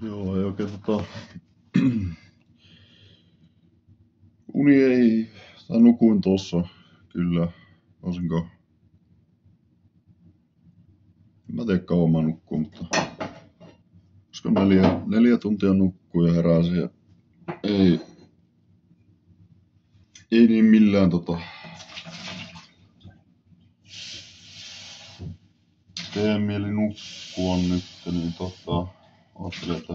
Joo, ei oikein uni ei, tai nukuin tossa kyllä, olisinko, en mä tiedä kauan mä nukkuin, mutta koska 4 tuntia nukkuu ja heräsin ja ei niin millään tee mieli nukkua nyt, niin ajattelin, että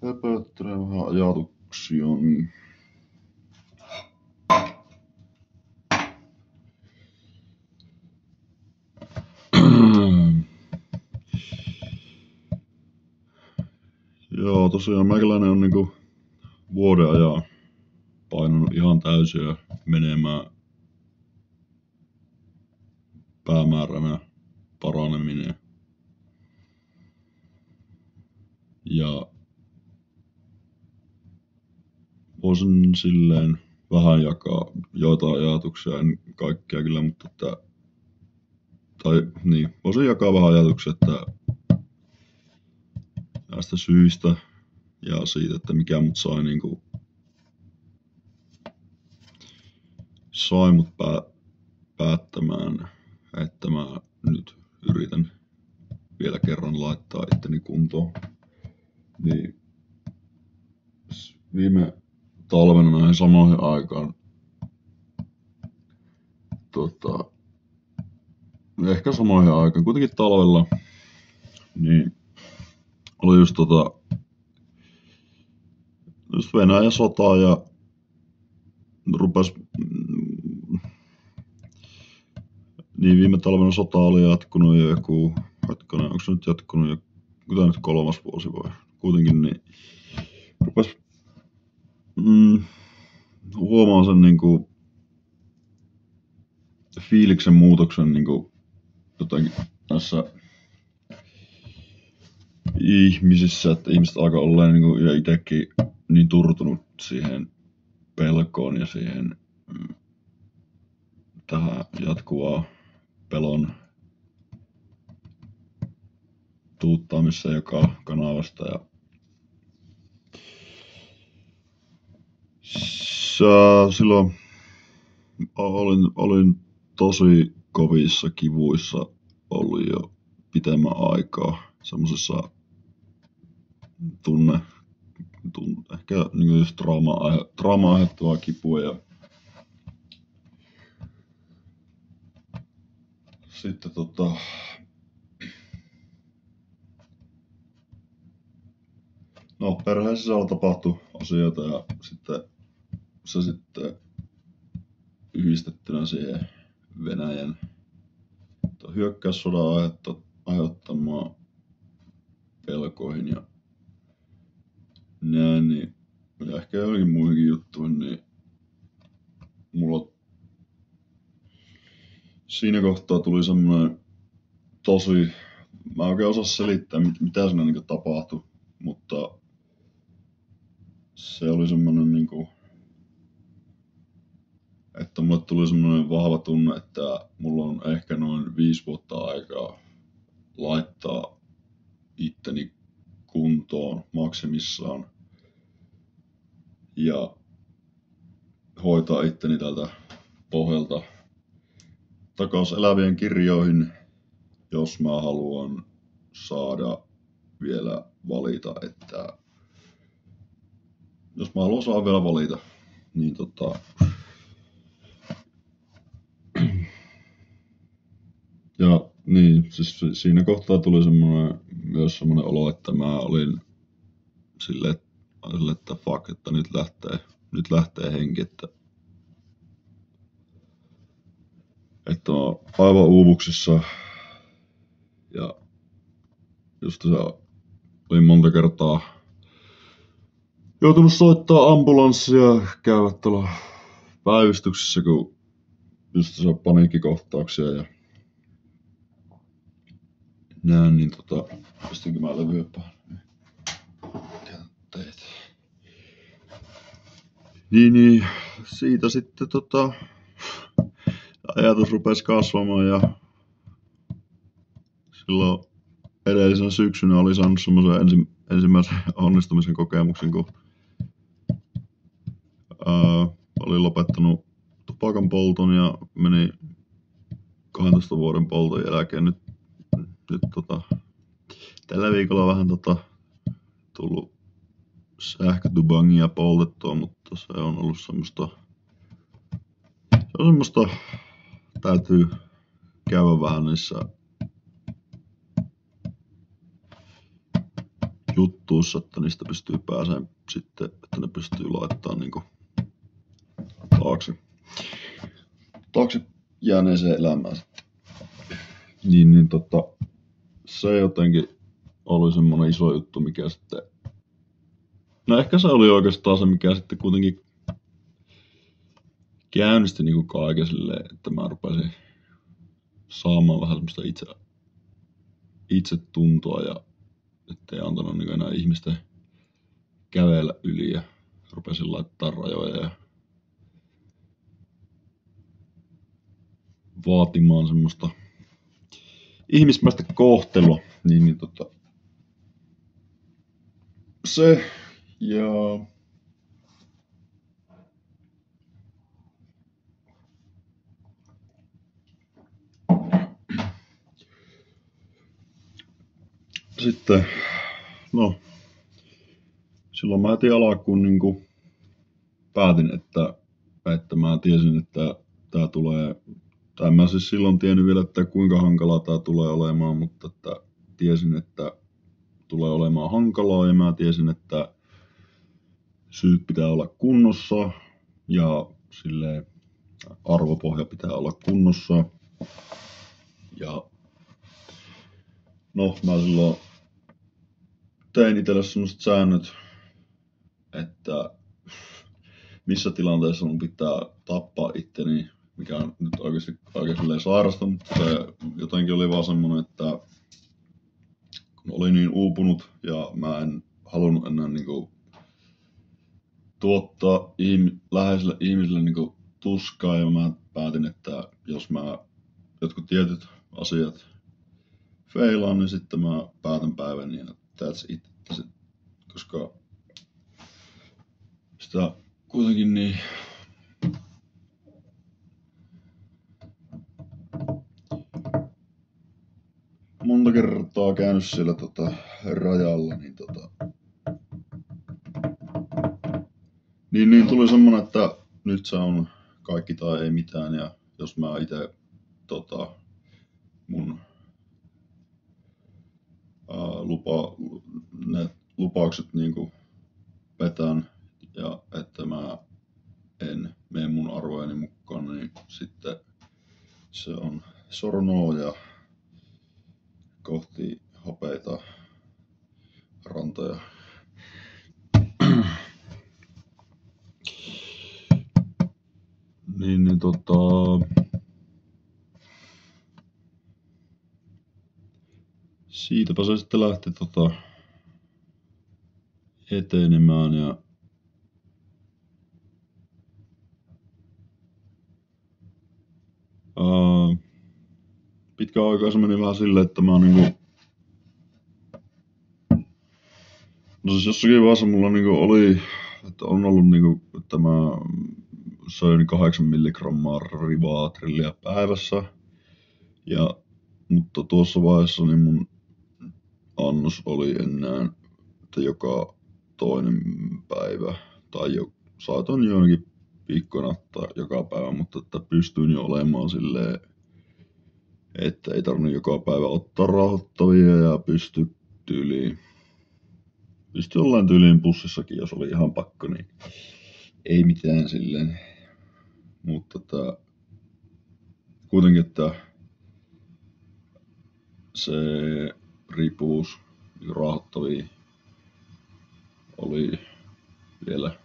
höpöttelen vähän ajatuksia, niin joo, tosiaan meikäläinen on niinku vuoden ajan painanut ihan täysiä menemään päämääränä paraneminen. Ja voisin silleen vähän jakaa joitain ajatuksia, en kaikkia kyllä, mutta voisin jakaa vähän ajatuksia, että näistä syistä ja siitä, että mikä mut sai mut päättämään, että mä nyt yritän vielä kerran laittaa itteni kuntoon. Niin viime talvena näihin samoihin aikaan ehkä samoihin aikaan, kuitenkin talvella, niin oli just Venäjän sota ja rupes, niin viime talvena sota oli jatkunut jo joku, onko se nyt jatkunut jo, kuten nyt 3. vuosi vai, kuitenkin niin rupes huomaan sen fiiliksen muutoksen jotenkin näissä ihmisissä, että ihmiset alkaa olla ja itsekin niin turtunut siihen pelkoon ja siihen tähän jatkuvaan pelon tuuttaamissa joka kanavasta ja silloin olin tosi kovissa kivuissa ollut jo pitemmän aikaa semmosessa ehkä just traumaa aiheuttavaa kipua ja sitten perheen sisällä tapahtui asioita ja sitten yhdistettynä siihen Venäjän hyökkäyssodan aiheuttamaan pelkoihin ja näin, niin, ja ehkä joihinkin muihinkin juttuihin, niin mulla siinä kohtaa tuli semmoinen mä en oikein osaa selittää mitä siinä tapahtui, mutta se oli semmoinen että mulle tuli semmoinen vahva tunne, että mulla on ehkä noin 5 vuotta aikaa laittaa itteni kuntoon maksimissaan ja hoitaa itteni tältä pohjalta takas elävien kirjoihin, jos mä haluan saada vielä valita, että jos mä haluan saada vielä valita, niin ja niin, siis siinä kohtaa tuli myös semmoinen olo, että mä olin silleen, että fuck, että nyt lähtee henki, että on aivan uuvuksissa ja just se olin monta kertaa joutunut soittaa ambulanssia ja käydä tuolla päivystyksessä, kun just se paniikkikohtauksia ja näin, niin pistinkö mä levyä päälle? Niin, siitä sitten ajatus rupesi kasvamaan ja silloin edellisen syksynä oli saanut semmoisen ensimmäisen onnistumisen kokemuksen, kun oli lopettanut tupakan polton ja meni 12 vuoden polton jälkeen. Nyt tällä viikolla vähän tullut sähkötubangia poltettua, mutta se on ollut semmoista, täytyy käydä vähän niissä juttuissa, että niistä pystyy pääsemään sitten, että ne pystyy laittamaan niinku taakse jääneeseen elämään sitten. Niin se jotenkin oli semmoinen iso juttu, mikä sitten, no ehkä se oli oikeastaan se, mikä sitten kuitenkin käynnisti niinku kaiken silleen, että mä rupesin saamaan vähän semmoista itsetuntoa ja ettei antanut niinku enää ihmisten kävellä yli ja rupesin laittaa rajoja ja vaatimaan semmoista ihmismäistä kohtelua. Se ja sitten, no, silloin mä heti alkuun niinku päätin, että mä tiesin, että tää tulee, tai mä siis silloin tiennyt vielä, että kuinka hankalaa tää tulee olemaan, mutta että tiesin, että tulee olemaan hankalaa ja mä tiesin, että syyt pitää olla kunnossa ja silleen arvopohja pitää olla kunnossa. Ja no, mä silloin tein itselle semmoset säännöt, että missä tilanteessa mun pitää tappaa itteni, mikä on nyt oikeasti aika silleen sairasta, mutta se jotenkin oli vaan semmonen, että kun oli niin uupunut ja mä en halunnut enää niinku tuottaa läheisille ihmisille niinku tuskaa ja mä päätin, että jos mä jotkut tietyt asiat feilaan, niin sitten mä päätän päivän ja that's it. Koska sitä kuitenkin niin monta kertaa käynyt siellä rajalla, niin tuli semmonen, että nyt se on kaikki tai ei mitään ja jos mä ite mun ne lupaukset niinku petän ja että mä en mene mun arvojeni mukaan, niin sitten se on sornoo ja kohti hopeita rantoja. Siitäpä se sitten lähti etenemään ja pitkään aikaa se meni vähän silleen, että mä niinku, no siis jossakin vaiheessa mulla niinku oli, että on ollut niinku, että mä söin 8 milligrammaa rivaatrillia päivässä mutta tuossa vaiheessa niin mun annos oli enää, että joka toinen päivä tai saatoin joinakin viikkoina ottaa joka päivä, mutta että pystyin jo olemaan silleen, että ei tarvinnut joka päivä ottaa rauhoittavia ja pystyi ollaan tyyliin pussissakin, jos oli ihan pakko, niin ei mitään silleen. Mutta kuitenkin, että se riippuvuus rauhoittavia oli vielä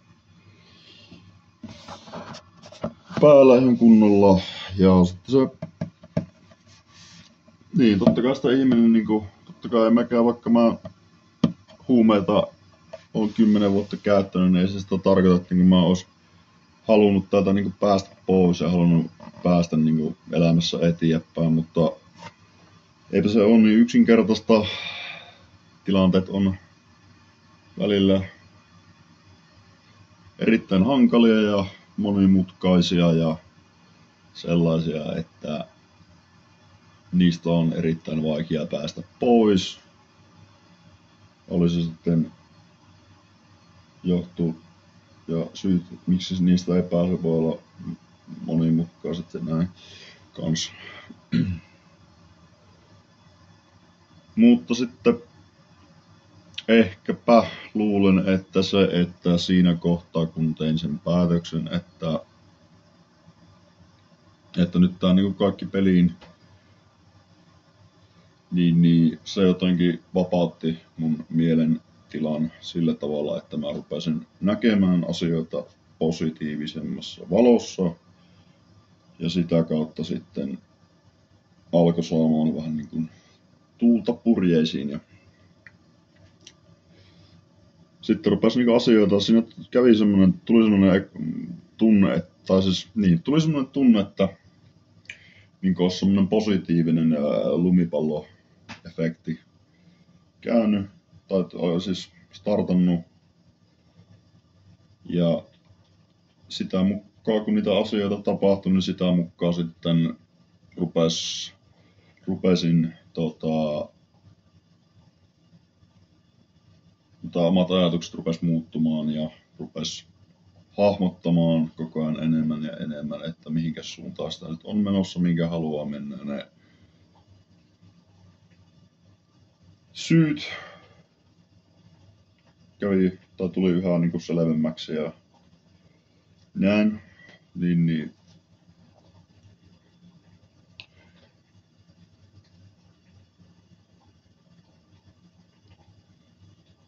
päällä ihan kunnolla. Ja sitten se, niin totta kai sitä ihminen, niinku, totta kai en mäkään, vaikka mä huumeita on 10 vuotta käyttänyt, niin ei se sitä tarkoita, että mä ois halunnut täältä niinku päästä pois ja halunnut päästä niinku elämässä eteenpäin, mutta eipä se ole niin yksinkertaista. Tilanteet on välillä erittäin hankalia ja monimutkaisia ja sellaisia, että niistä on erittäin vaikea päästä pois. Oli se sitten johtuu ja syyt, miksi niistä ei pääse, voi olla monimutkaiset ja näin kans. Mutta sitten ehkäpä luulen, että että siinä kohtaa kun tein sen päätöksen, että nyt tää niinku kaikki peliin, niin se jotenkin vapautti mun mielentilan sillä tavalla, että mä rupesin näkemään asioita positiivisemmassa valossa ja sitä kautta sitten alkoi saamaan vähän niin kuin tuulta purjeisiin ja sitten rupesi niinku asioita, siinä tuli semmoinen tunne, että niinku olisi semmoinen positiivinen lumipalloefekti käynyt, tai siis startannut. Ja sitä mukaan, kun niitä asioita tapahtui, niin sitä mukaan sitten rupesin omat ajatukset rupes muuttumaan ja rupes hahmottamaan koko ajan enemmän ja enemmän, että mihinkä suuntaan sitä nyt on menossa, minkä haluaa mennä. Ne syyt tuli yhä niin kuin selvemmäksi ja näin. Niin.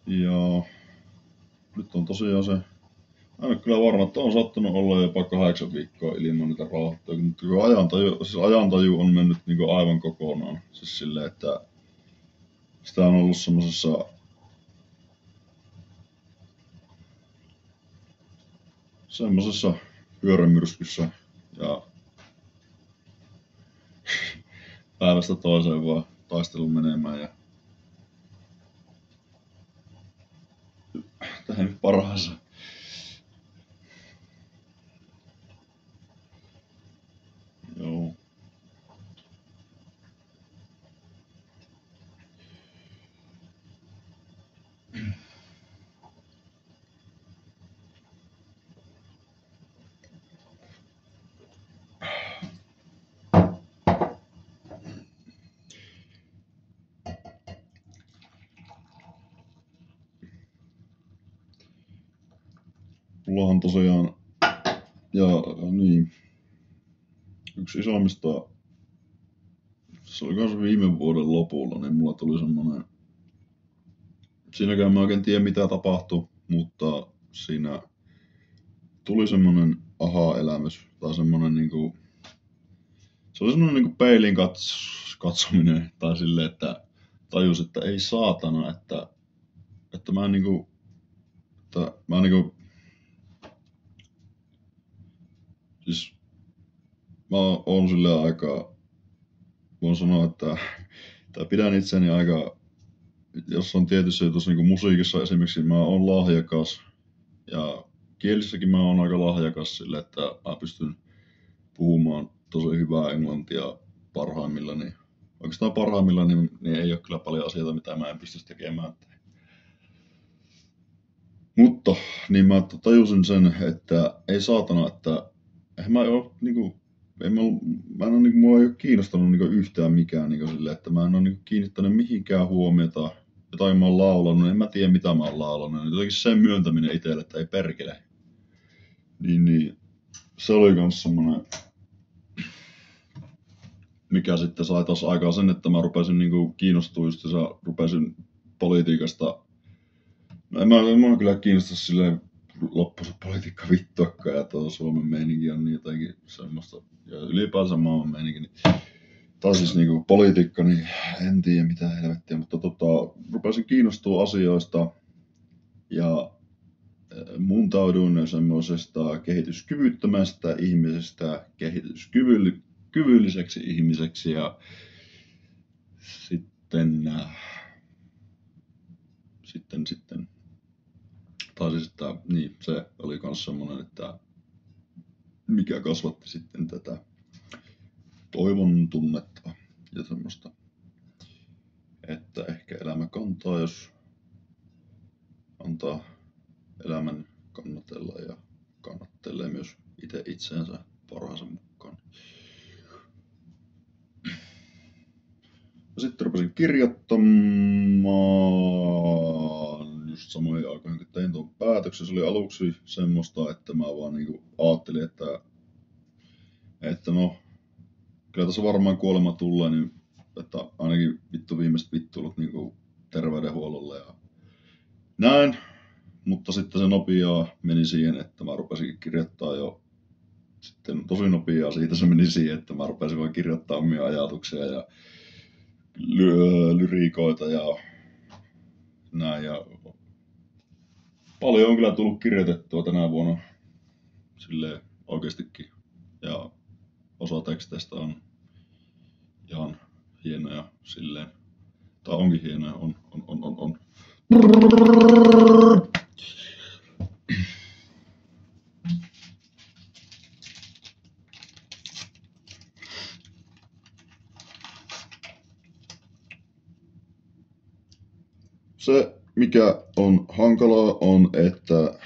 Ja nyt on tosiaan se, mä en ole kyllä varma, että on sattunut olla jopa 8 viikkoa ilman niitä rauhoittuja, mutta ajantaju on mennyt niin kuin aivan kokonaan. Siis silleen, että sitä on ollut semmosessa pyörämyrskyssä ja päivästä toiseen vaan taistelun menemään ja tehnyt parhaansa. Joo. Mullahan tosiaan, ja niin, yksi isommista, se oli kans viime vuoden lopulla, niin mulla tuli semmonen, siinäkään mä oikein tiedä mitä tapahtui, mutta siinä tuli semmonen aha-elämys, tai semmonen niinku, se oli semmonen niinku peiliin katsominen, tai silleen, että tajus, että ei saatana, että mä niinku, siis mä oon silleen aika, voin sanoa, että pidän itseäni aika, jos on tietyssä jutussa niin kuin musiikissa esimerkiksi, mä oon lahjakas ja kielissäkin mä oon aika lahjakas sille, että mä pystyn puhumaan tosi hyvää englantia parhaimmillani. Oikeastaan parhaimmillani niin ei ole kyllä paljon asioita, mitä mä en pystyisi tekemään. Mutta niin mä tajusin sen, että ei saatana, että mä en ole niinku, mua ei ole kiinnostanut niinku yhtään mikään niinku silleen, että mä en ole niinku kiinnittänyt mihinkään huomiota. Jotain mä oon laulanut, en mä tiedä mitä mä oon laulanut. Jotenkin sen myöntäminen itselle, että ei perkele. Niin se oli kans semmonen, mikä sitten sai taas aikaan sen, että mä rupesin niinku kiinnostua just rupesin politiikasta. No en mä kyllä kiinnosta silleen loppuisen politiikka vittuakaan ja Suomen meininki on niin jotenkin semmoista ja ylipäänsä maailman meininki. Niin, tai siis niinku politiikka, niin en tiedä mitä helvettiä, mutta rupesin kiinnostua asioista ja muuntauduin semmoisesta kehityskyvyttömästä ihmisestä kehityskyvylliseksi ihmiseksi ja sitten tai siis että niin se oli kans semmonen, että mikä kasvatti sitten tätä toivon tunnetta ja semmoista, että ehkä elämä kantaa, jos antaa elämän kannatella ja kannattelee myös itse itseensä parhaansa mukaan. Ja sitten rupesin kirjoittamaan just samoihin aikoihin, kun tein tuon päätöksen. Se oli aluksi semmoista, että mä vaan niinku ajattelin, että no, kyllä tässä varmaan kuolema tulee, niin että ainakin viimeiset vittuilut niinku terveydenhuollolle ja näin. Mutta sitten se nopeaa meni siihen, että mä rupesin kirjoittaa jo sitten tosi nopeaa siitä se meni siihen, että mä rupesin vaan kirjoittaa omia ajatuksia ja lyriikoita ja näin. Ja paljon on kyllä tullut kirjoitettua tänä vuonna silleen oikeastikin. Ja osa teksteistä on ihan hienoja silleen. Tai onkin hienoja, on. Se, mikä on hankalaa, on, että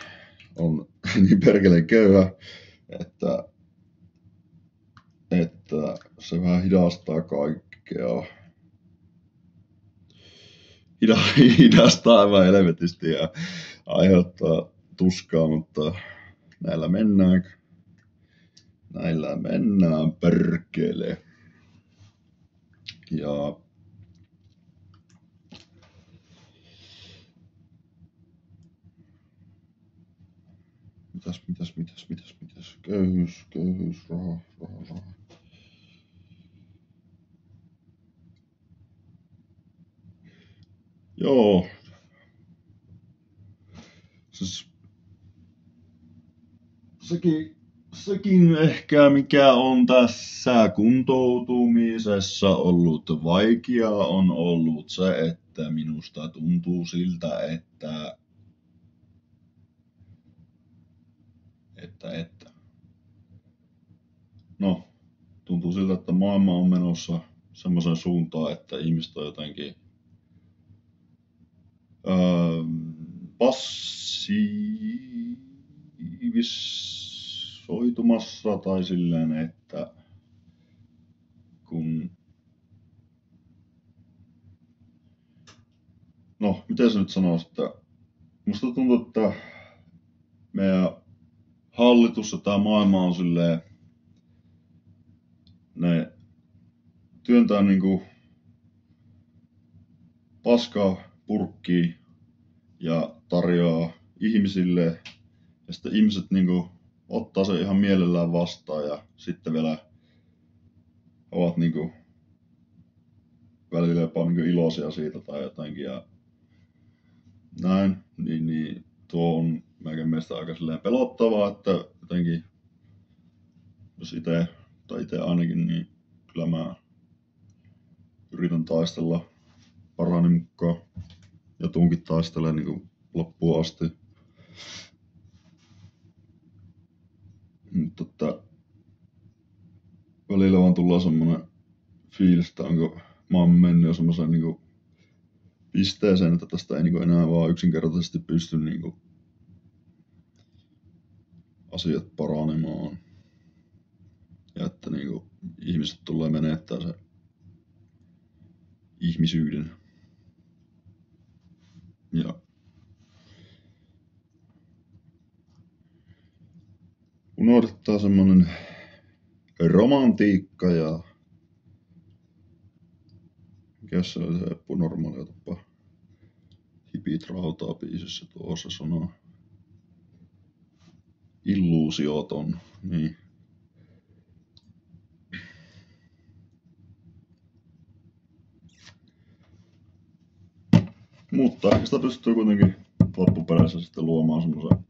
on niin perkeleen köyhä, että se vähän hidastaa kaikkea. Hidastaa aivan helvetisti ja aiheuttaa tuskaa, mutta näillä mennään perkele. Ja mitäs? Köyhyys, raha. Joo. Siis sekin ehkä mikä on tässä kuntoutumisessa ollut vaikeaa on ollut se, että minusta tuntuu siltä, että no, tuntuu siltä, että maailma on menossa semmoisen suuntaan, että ihmiset on jotenkin passiivisoitumassa tai silleen, että kun no, miten se nyt sanoisi, että musta tuntuu, että meidän hallitus ja tää maailma on silleen, ne työntää niinku paskaa purkkiin ja tarjoaa ihmisille ja sitten ihmiset niinku ottaa sen ihan mielellään vastaan ja sitten vielä ovat niinku välillä jopa niinku iloisia siitä tai jotenkin ja näin, niin tuo on meidän mielestä aika silleen pelottavaa, että jotenkin jos itse ainakin, niin kyllä mä yritän taistella parhaani mukaan ja tuunkin taistelee niin loppuun asti. Mutta välillä vaan tullaan semmonen fiilis, että onko mä oon mennyt jo semmoiseen niin pisteeseen, että tästä ei niin enää vaan yksinkertaisesti pysty niin asiat paranemaan. Ja että niin ihmiset tulee menettää se ihmisyyden. Ja unohdetaan semmonen romantiikka ja mikä se oli se epänormaalia tapa hipit rautaa biisissä tuossa sanoo. Illuusioton, niin. Mutta ehkä sitä pystyy kuitenkin loppupeleissä sitten luomaan semmoisen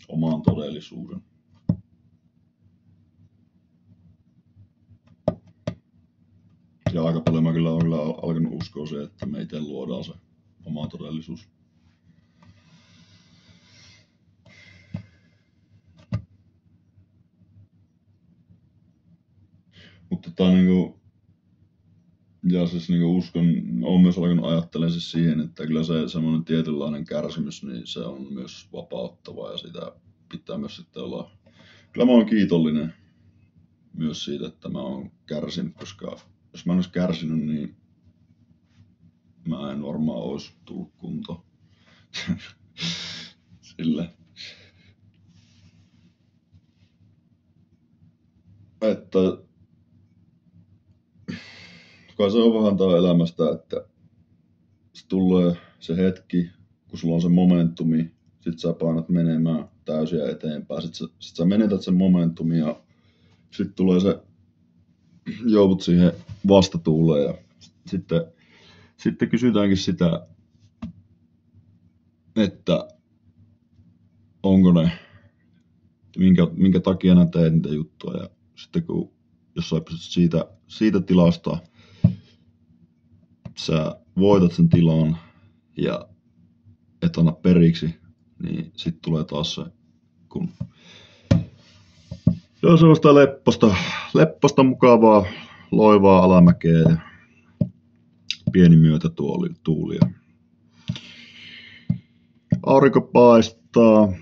oman todellisuuden. Ja aika paljon mä kyllä olen kyllä alkanut uskoa siihen, että me itse luodaan se oma todellisuus. Mutta niinku, ja siis niinku olen myös alkanut ajattelemaan siis siihen, että kyllä se semmoinen tietynlainen kärsimys, niin se on myös vapauttava ja sitä pitää myös sitten olla. Kyllä mä oon kiitollinen myös siitä, että mä oon kärsinyt, koska jos mä en olisi kärsinyt, niin mä en varmaan olisi tullut kuntoon. Sille. Että kai se on vähän tää elämästä, että se tulee se hetki, kun sulla on se momentumi, sit sä painat menemään täysiä eteenpäin, sit sä menetät sen momentumin ja sit tulee se, joudut siihen vastatuuleen ja sitten kysytäänkin sitä, että onko ne, minkä takia nää teet niitä juttuja ja sitten kun jos sä pystyt siitä tilasta, sä voitat sen tilan ja et anna periksi, niin sit tulee taas se, kun se on semmoista lepposta mukavaa, loivaa alamäkeä ja pieni myötätuuli. Aurinko paistaa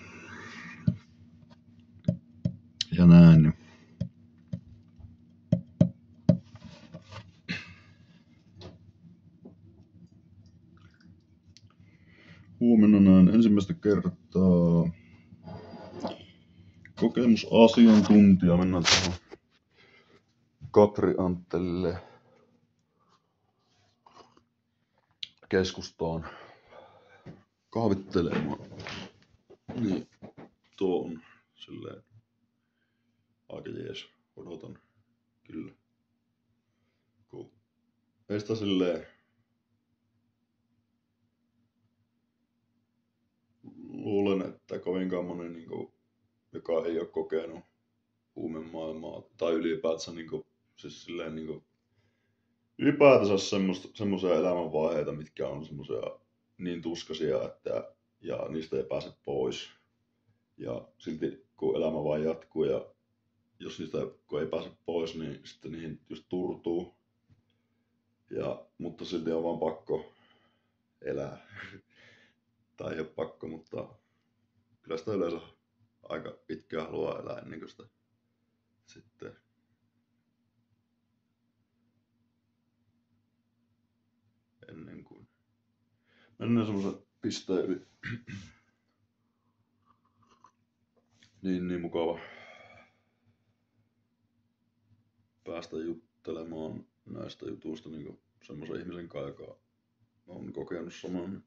ja näin. Huomenna näen ensimmäistä kertaa kokemusasiantuntija. Mennään tuohon Katri Anttelille keskustaan kahvittelemaan. Niin, tuo on silleen aika jees. Odotan kyllä. Kun ei sitä silleen luulen, että kovinkaan moni niinku, joka ei ole kokenut huumemaailmaa tai ylipäätänsä niinku, siis silleen niinku ylipäätänsä semmoisia elämänvaiheita, mitkä on semmoisia niin tuskaisia, että ja niistä ei pääse pois. Ja silti kun elämä vaan jatkuu ja jos niistä kun ei pääse pois, niin sitten niihin just turtuu. Mutta silti on vaan pakko elää. Tai ei ole pakko, mutta kyllä sitä yleensä aika pitkään haluaa elää ennen kuin sitä sitten ennen kuin mennään semmoisen pisteen yli. niin mukava päästä juttelemaan näistä jutuista niin semmoisen ihmisen kanssa, joka on kokenut saman.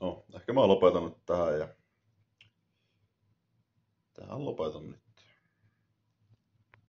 No, ehkä mä lopetan nyt tähän ja tähän lopetan nyt.